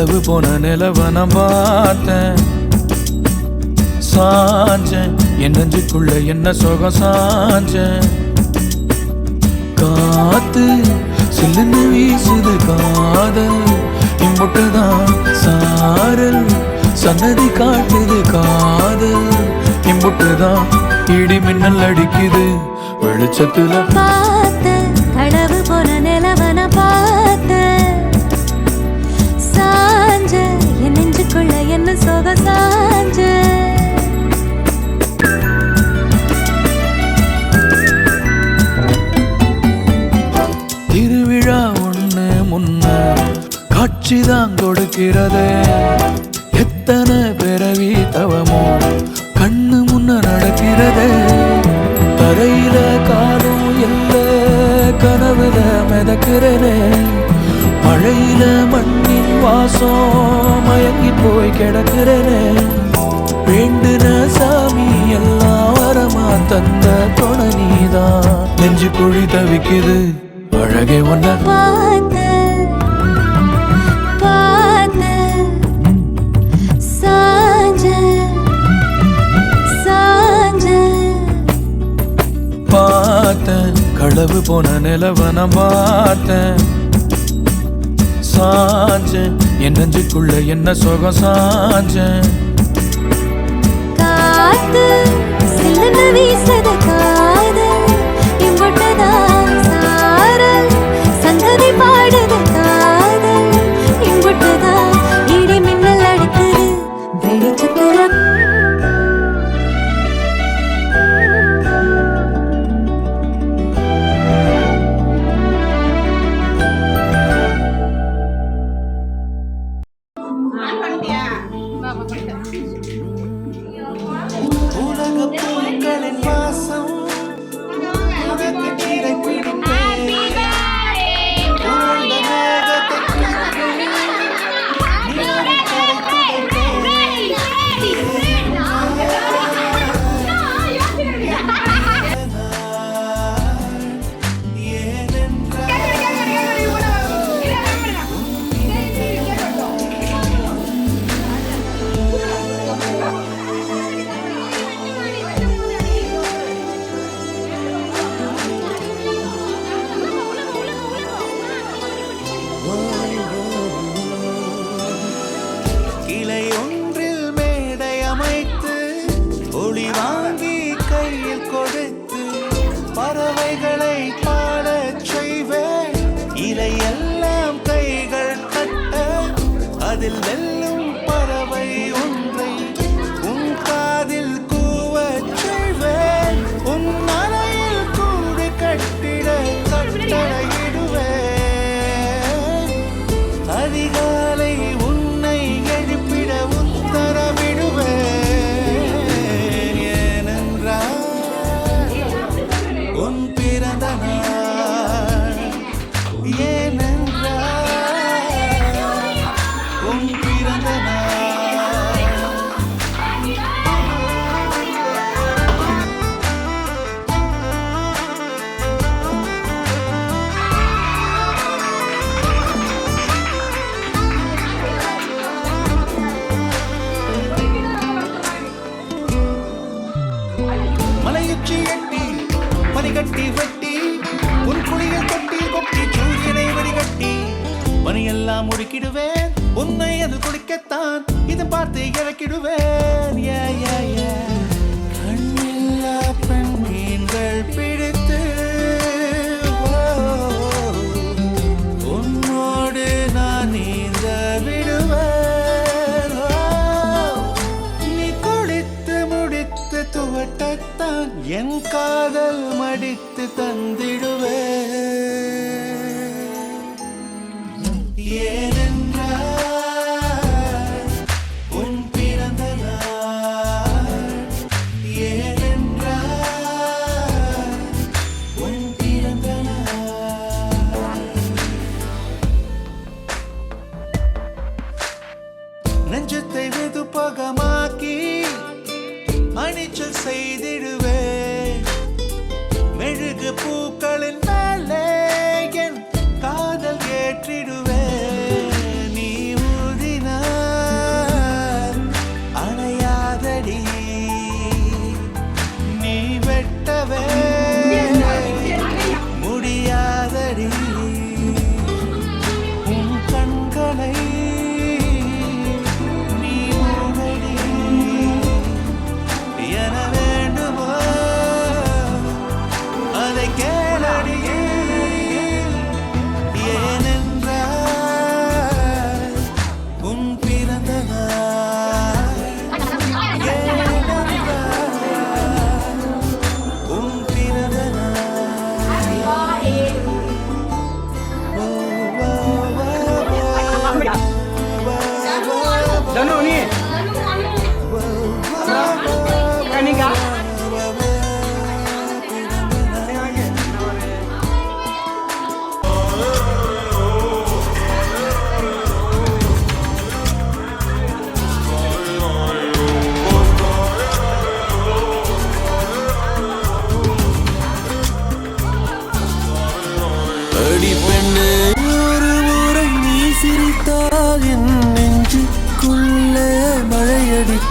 களவு போன நிலவன பார்த்தேன் சாஞ்சேன் என் நெஞ்சுக்குள்ள என்ன சுகம் சாஞ்சேன் காத்து சில்லுன்னு வீசுது காதல் இம்புட்டுதான் சாரல் சன்னதி காட்டுது காதல் இம்புட்டுதான் இடி மின்னல் அடிக்குது வெளிச்சத்துல பார்த்த களவு போன நிலவன பார்த்த சாஞ்ச என் நெஞ்சுக்குள்ள என்ன சோக சாஞ்ச திருவிழா ஒண்ணு முன்ன காட்சிதான் கொடுக்கிறதே எத்தனை பிறவி தவமோ கண்ணு முன்ன நடக்கிறதே தரையில காலும் இல்ல கனவுல மிதக்கிறனே மழையில மண்ணின் வாசம் மயங்கி போய் கிடக்கிறனே வேண்டுன சாமி எல்லாம் வரமா தந்த துணை நீதான் நெஞ்சு குழி தவிக்குது அழகே ஒன்ன பார்த்த பார்த்த சாஞ்ச சாஞ்ச பார்த்தேன் களவு போன நிலவன பார்த்தேன் சாஞ்சேன் என் நெஞ்சுக்குள்ள என்ன சுகம் சாஞ்சேன் காத்து சில்லுன்னு வீசுது காதல் இம்புட்டுதான் சாரல் சந்ததி பாடுது காதல் இம்புட்டுதான் இடி மின்னல் அடிக்குது வெளிச்சத்துல பறவைகளை பாடச் செய்வேன் இலையெல்லாம் கைகள் கட்ட அதில் வெல்லும் பறவை ஒன்றை உன் காதில் கூவச் செய்வேன் உன் அறையில் கூடு கட்டிட கட்டளையிடுவேன் அதிகாலை உன்னை எழுப்பிட உத்தரவிடுவேன் ஏனென்றால் உன் பிறந்த நாள் ஏனென்றால் உன் பிறந்த நாள் மலையுச்சி எட்டி பனிகட்டி வெட்டி உன் குளியில் கொட்டி கொட்டி சூரியனை வடிகட்டி பனியெல்லாம் முறுக்கிடுவேன் உன்னை அது குளிக்கத்தான் இதை பார்த்து இறக்கிடுவேன் கண்ணில்லா பெண்கள் பிடித்து உன்னோடு நான் நீந்த விடுவேன் நீ குளித்து முடித்து துவட்டத்தான் என் காதல் மடித்து தந்திடுவேன் ஏனென்றால் உன் பிறந்த நாள் ஏனென்றால் உன் பிறந்த நாள் நெஞ்சத்தை வெதுப்பகமாக்கி அணிச்சல் செய்திடுவேன் மெழுகு பூக்களின் மேலே என் காதல் ஏற்றிடுவேன் நீ ஊதின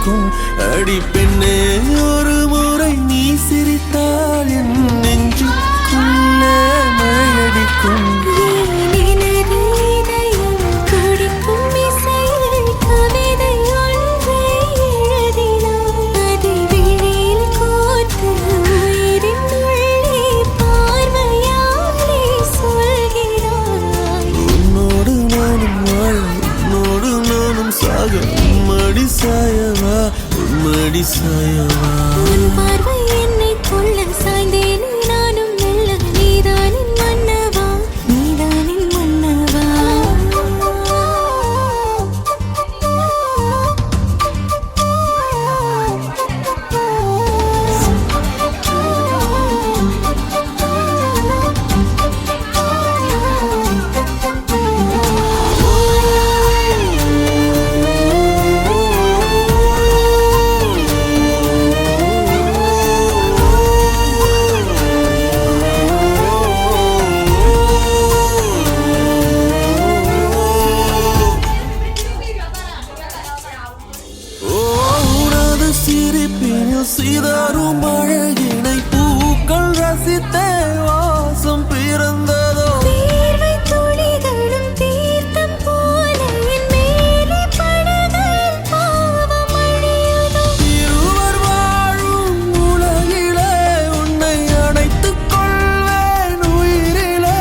இருக்கும். அடி பெண்ணே, ஒரு முறை நீ சிரித்தால் என் நெஞ்சுக்குள்ளே மழையடிக்கும். உம்மடி சாயவா, உம்மடி சாயவா. உன் பார்வை என்னை கொள்ள சாய்ந்தேன் நானும் மெல்ல. நீதானின் மன்னவா, நீதானின் மன்னவா. சிரிப்பினில் சிதறும் அழகினை பூக்கள் ரசித்தே வாசம் பிறந்ததோ. தீர்வை துளிகளும் தீர்த்தம் போல என் மேலே படுகையில் பாவம் அழியுதோ. இருவர் வாழும் உலகிலே உன்னை அணைத்துக் கொள்வேன் உயிரிலே.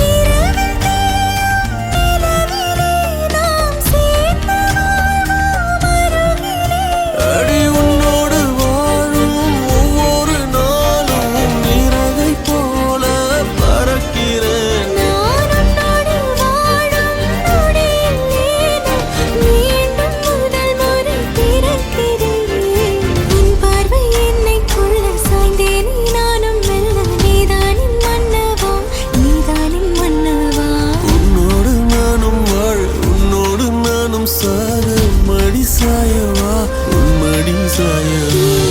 இரவில் தேயும் நிலவிலே நாம் சேர்ந்து வாழ்வோம் அருகிலே. அடி உன்னோடு வாழும் ஒவ்வொரு நாளும் இறகை போல பறக்கிறேன். நான் உன்னோடு வாழும் நொடியில் மீண்டும் முதல் முறை பிறக்கிறேன். உன் பார்வை என்னை கொள்ள சாய்ந்தேன் நானும் மெல்ல. நீதானின் மன்னவா, நீதானின் மன்னவா. உன்னோடு நானும் வாழ, உன்னோடு நானும் சாக. மடி சாயவா, உன் மடி சாயவா.